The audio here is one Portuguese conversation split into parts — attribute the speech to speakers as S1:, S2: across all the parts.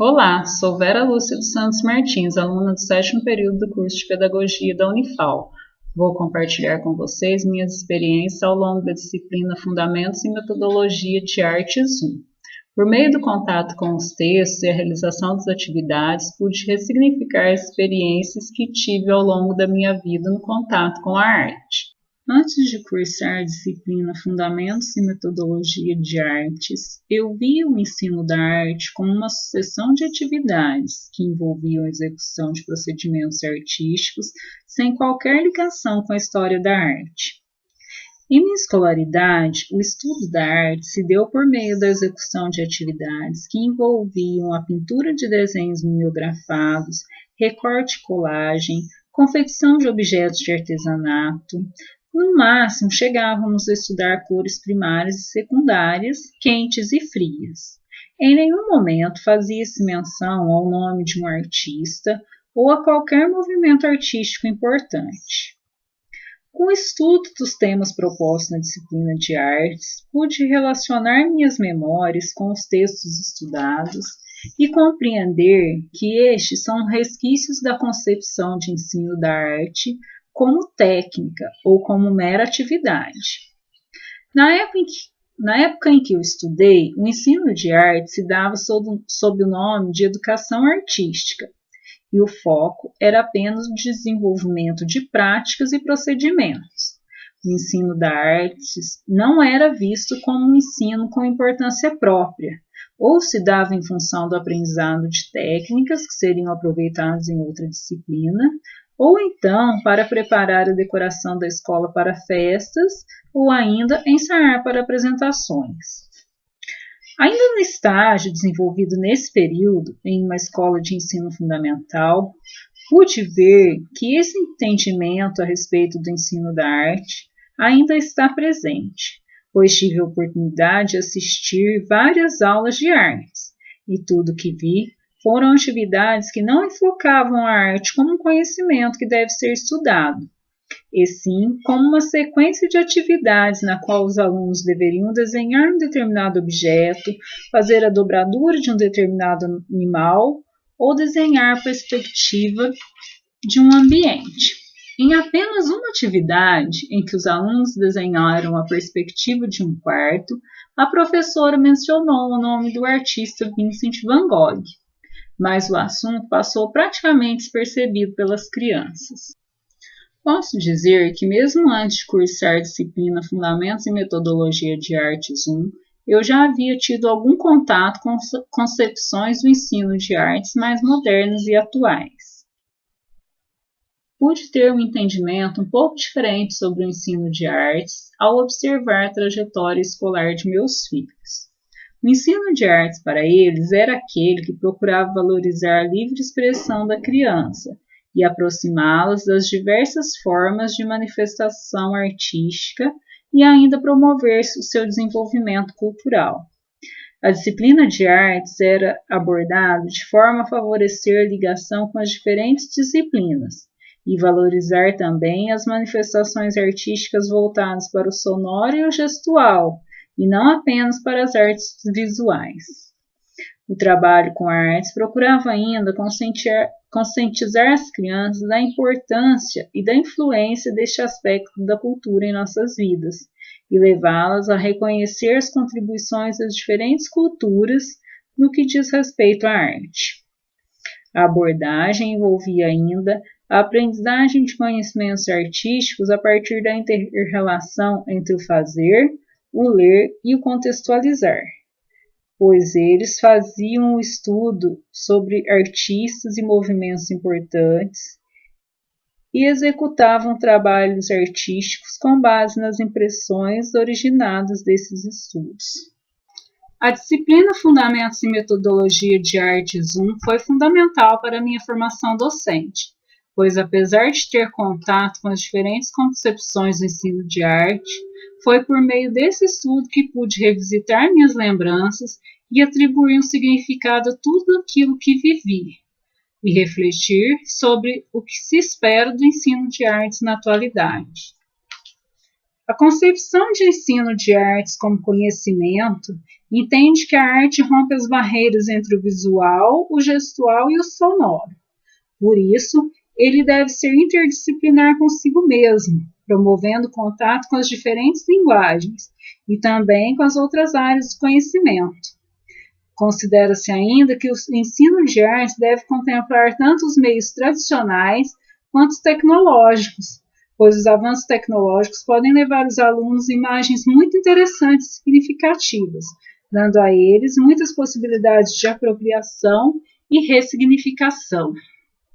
S1: Olá, sou Vera Lúcia dos Santos Martins, aluna do 7º período do curso de Pedagogia da Unifal. Vou compartilhar com vocês minhas experiências ao longo da disciplina Fundamentos e Metodologia de Artes 1. Por meio do contato com os textos e a realização das atividades, pude ressignificar as experiências que tive ao longo da minha vida no contato com a arte. Antes de cursar a disciplina Fundamentos e Metodologia de Artes, eu via o ensino da arte como uma sucessão de atividades que envolviam a execução de procedimentos artísticos sem qualquer ligação com a história da arte. Em minha escolaridade, o estudo da arte se deu por meio da execução de atividades que envolviam a pintura de desenhos mimeografados, recorte e colagem, confecção de objetos de artesanato. No máximo, chegávamos a estudar cores primárias e secundárias, quentes e frias. Em nenhum momento fazia-se menção ao nome de um artista ou a qualquer movimento artístico importante. Com o estudo dos temas propostos na disciplina de artes, pude relacionar minhas memórias com os textos estudados e compreender que estes são resquícios da concepção de ensino da arte como técnica ou como mera atividade. Na época em que eu estudei, o ensino de arte se dava sob o nome de educação artística, e o foco era apenas o desenvolvimento de práticas e procedimentos. O ensino da artes não era visto como um ensino com importância própria, ou se dava em função do aprendizado de técnicas que seriam aproveitadas em outra disciplina, ou então para preparar a decoração da escola para festas, ou ainda ensaiar para apresentações. Ainda no estágio desenvolvido nesse período, em uma escola de ensino fundamental, pude ver que esse entendimento a respeito do ensino da arte ainda está presente, pois tive a oportunidade de assistir várias aulas de artes, e tudo que vi foram atividades que não enfocavam a arte como um conhecimento que deve ser estudado, e sim como uma sequência de atividades na qual os alunos deveriam desenhar um determinado objeto, fazer a dobradura de um determinado animal ou desenhar a perspectiva de um ambiente. Em apenas uma atividade em que os alunos desenharam a perspectiva de um quarto, a professora mencionou o nome do artista Vincent van Gogh, mas o assunto passou praticamente despercebido pelas crianças. Posso dizer que mesmo antes de cursar a disciplina Fundamentos e Metodologia de Artes 1, eu já havia tido algum contato com concepções do ensino de artes mais modernas e atuais. Pude ter um entendimento um pouco diferente sobre o ensino de artes ao observar a trajetória escolar de meus filhos. O ensino de artes para eles era aquele que procurava valorizar a livre expressão da criança e aproximá-las das diversas formas de manifestação artística e ainda promover o seu desenvolvimento cultural. A disciplina de artes era abordada de forma a favorecer a ligação com as diferentes disciplinas e valorizar também as manifestações artísticas voltadas para o sonoro e o gestual, e não apenas para as artes visuais. O trabalho com artes procurava ainda conscientizar as crianças da importância e da influência deste aspecto da cultura em nossas vidas e levá-las a reconhecer as contribuições das diferentes culturas no que diz respeito à arte. A abordagem envolvia ainda a aprendizagem de conhecimentos artísticos a partir da inter-relação entre o fazer, o ler e o contextualizar, pois eles faziam um estudo sobre artistas e movimentos importantes e executavam trabalhos artísticos com base nas impressões originadas desses estudos. A disciplina Fundamentos e Metodologia de Artes 1 foi fundamental para a minha formação docente, pois apesar de ter contato com as diferentes concepções do ensino de arte, foi por meio desse estudo que pude revisitar minhas lembranças e atribuir um significado a tudo aquilo que vivi, e refletir sobre o que se espera do ensino de artes na atualidade. A concepção de ensino de artes como conhecimento entende que a arte rompe as barreiras entre o visual, o gestual e o sonoro. Por isso, ele deve ser interdisciplinar consigo mesmo, promovendo contato com as diferentes linguagens e também com as outras áreas do conhecimento. Considera-se ainda que o ensino de artes deve contemplar tanto os meios tradicionais quanto os tecnológicos, pois os avanços tecnológicos podem levar os alunos a imagens muito interessantes e significativas, dando a eles muitas possibilidades de apropriação e ressignificação.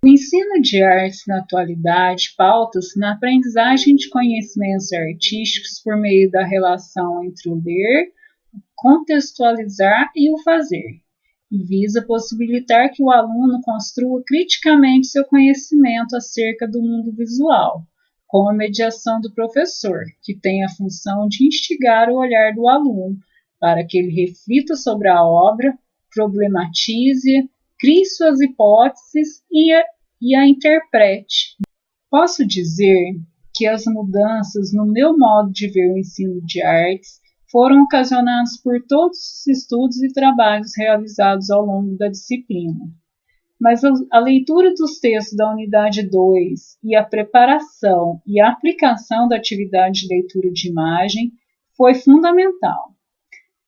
S1: O ensino de artes na atualidade pauta-se na aprendizagem de conhecimentos artísticos por meio da relação entre o ler, o contextualizar e o fazer, e visa possibilitar que o aluno construa criticamente seu conhecimento acerca do mundo visual, com a mediação do professor, que tem a função de instigar o olhar do aluno, para que ele reflita sobre a obra, problematize, crie suas hipóteses e a interprete. Posso dizer que as mudanças no meu modo de ver o ensino de artes foram ocasionadas por todos os estudos e trabalhos realizados ao longo da disciplina. Mas a leitura dos textos da unidade 2 e a preparação e a aplicação da atividade de leitura de imagem foi fundamental,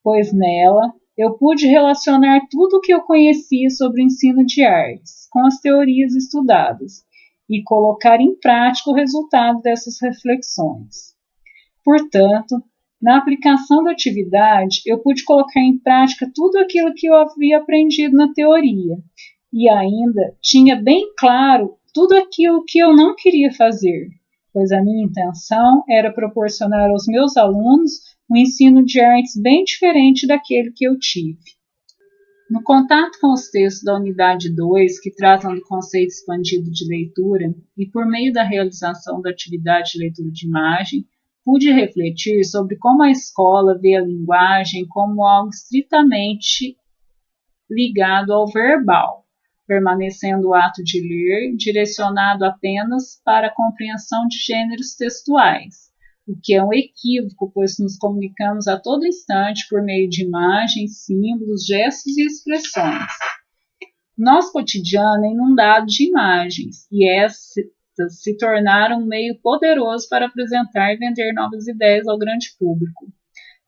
S1: pois nela eu pude relacionar tudo o que eu conhecia sobre o ensino de artes com as teorias estudadas e colocar em prática o resultado dessas reflexões. Portanto, na aplicação da atividade, eu pude colocar em prática tudo aquilo que eu havia aprendido na teoria e ainda tinha bem claro tudo aquilo que eu não queria fazer, pois a minha intenção era proporcionar aos meus alunos um ensino de artes bem diferente daquele que eu tive. No contato com os textos da unidade 2, que tratam do conceito expandido de leitura, e por meio da realização da atividade de leitura de imagem, pude refletir sobre como a escola vê a linguagem como algo estritamente ligado ao verbal, permanecendo o ato de ler direcionado apenas para a compreensão de gêneros textuais, o que é um equívoco, pois nos comunicamos a todo instante por meio de imagens, símbolos, gestos e expressões. Nosso cotidiano é inundado de imagens, e essas se tornaram um meio poderoso para apresentar e vender novas ideias ao grande público.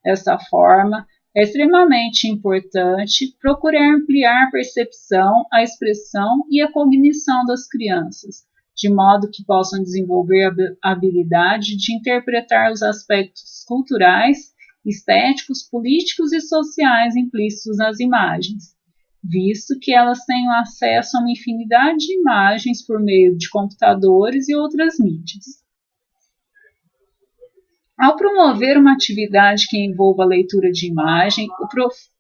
S1: Dessa forma, é extremamente importante procurar ampliar a percepção, a expressão e a cognição das crianças, de modo que possam desenvolver a habilidade de interpretar os aspectos culturais, estéticos, políticos e sociais implícitos nas imagens, visto que elas tenham acesso a uma infinidade de imagens por meio de computadores e outras mídias. Ao promover uma atividade que envolva a leitura de imagem,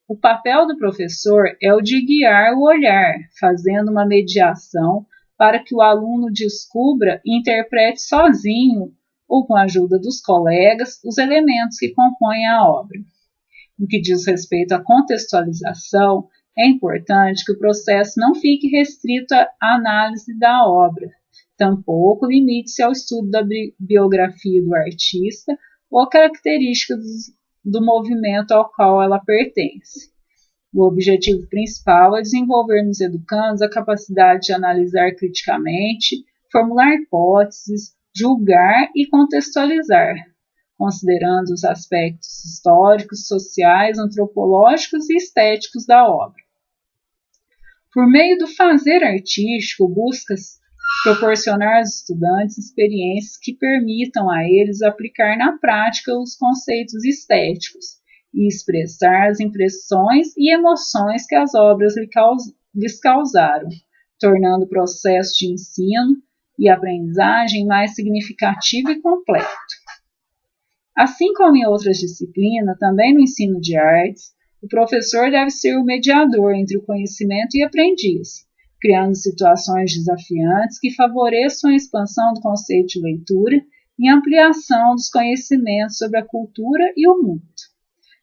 S1: o papel do professor é o de guiar o olhar, fazendo uma mediação para que o aluno descubra e interprete sozinho ou com a ajuda dos colegas os elementos que compõem a obra. No que diz respeito à contextualização, é importante que o processo não fique restrito à análise da obra, tampouco limite-se ao estudo da biografia do artista ou a característica do movimento ao qual ela pertence. O objetivo principal é desenvolver nos educandos a capacidade de analisar criticamente, formular hipóteses, julgar e contextualizar, considerando os aspectos históricos, sociais, antropológicos e estéticos da obra. Por meio do fazer artístico, busca-se proporcionar aos estudantes experiências que permitam a eles aplicar na prática os conceitos estéticos e expressar as impressões e emoções que as obras lhes causaram, tornando o processo de ensino e aprendizagem mais significativo e completo. Assim como em outras disciplinas, também no ensino de artes, o professor deve ser o mediador entre o conhecimento e o aprendiz, criando situações desafiantes que favoreçam a expansão do conceito de leitura e ampliação dos conhecimentos sobre a cultura e o mundo.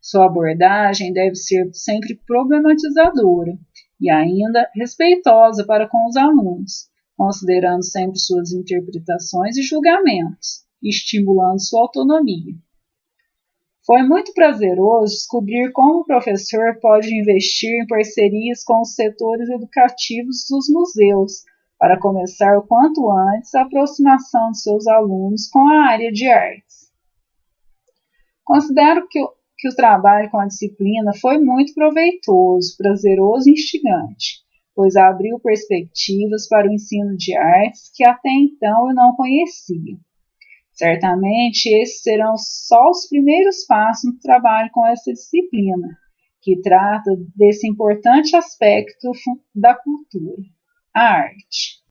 S1: Sua abordagem deve ser sempre problematizadora e ainda respeitosa para com os alunos, considerando sempre suas interpretações e julgamentos, estimulando sua autonomia. Foi muito prazeroso descobrir como o professor pode investir em parcerias com os setores educativos dos museus, para começar o quanto antes a aproximação de seus alunos com a área de artes. Considero que o trabalho com a disciplina foi muito proveitoso, prazeroso e instigante, pois abriu perspectivas para o ensino de artes que até então eu não conhecia. Certamente, esses serão só os primeiros passos no trabalho com essa disciplina, que trata desse importante aspecto da cultura, a arte.